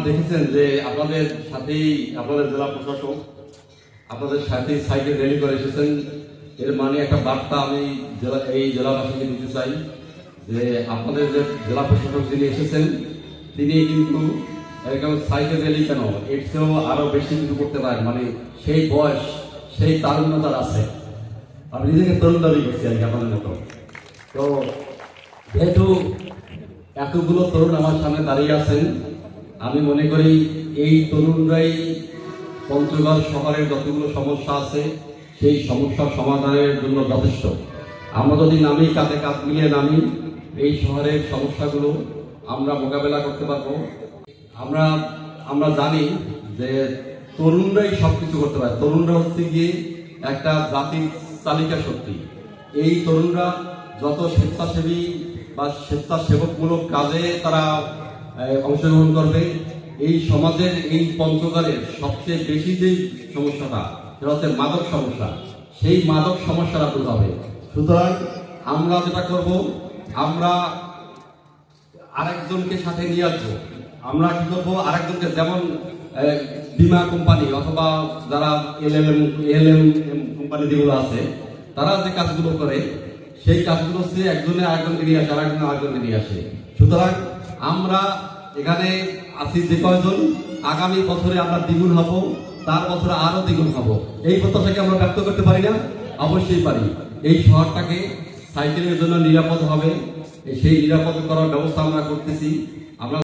দেখেছেন যে আপনাদের সাথেই আপনাদের জেলা প্রশাসক আপনাদের সাথে সাইকেল র্যালি করে এসেছেন। এর মানে একটা বার্তা আমি এই জেলাবাসীকে দিতে চাই যে আপনাদের যে জেলা প্রশাসক যিনি এসেছেন তিনি কিন্তু এরকম সাইকেল র্যালি কেন এর চেয়েও আরো বেশি কিছু করতে পারেন। মানে সেই বয়স সেই তারুণ্যতার আছে। আমি নিজেকে তরুণ দাবি করছি আর কি আপনাদের মতো। তো যেহেতু এতগুলো তরুণ আমার সামনে দাঁড়িয়ে আছেন, আমি মনে করি এই তরুণরাই পঞ্চগড় শহরের যতগুলো সমস্যা আছে সেই সমস্যার সমাধানের জন্য যথেষ্ট। আমরা যদি নামি, কাঁধে কাঁধ মিলিয়ে নামি, এই শহরের সমস্যাগুলো আমরা মোকাবেলা করতে পারবো। আমরা জানি যে তরুণরাই সবকিছু করতে পারে। তরুণরা হচ্ছে গিয়ে একটা জাতির চালিকা শক্তি। এই তরুণরা যত স্বেচ্ছাসেবী বা স্বেচ্ছাসেবকমূলক কাজে তারা অংশগ্রহণ করবে, এই সমাজের এই পঞ্চগড়ের সবচেয়ে বেশি যে সমস্যাটা সেটা হচ্ছে মাদক সমস্যা। সেই মাদক সমস্যাটা দূর হবে। সুতরাং আমরা যেটা করব, আমরা আরেকজনকে সাথে নিয়ে আসবো। আমরা কি করবো, আরেকজনকে, যেমন বীমা কোম্পানি অথবা যারা এলএম কোম্পানি যেগুলো আছে তারা যে কাজগুলো করে সেই কাজগুলো হচ্ছে একজনে আরেকজনকে নিয়ে আসে, আরেকজনকে নিয়ে আসে। সুতরাং আমরা এখানে আছি যে কয়জন, আগামী বছরে আমরা দ্বিগুণ হব, তার বছরে আরো দ্বিগুণ হব। এই প্রত্যাশাকে আমরা ব্যক্ত করতে পারি না? অবশ্যই পারি। এই শহরটাকে সাইকেলের জন্য নিরাপদ হবে, সেই নিরাপদ করার ব্যবস্থা আমরা করতেছি। আমরা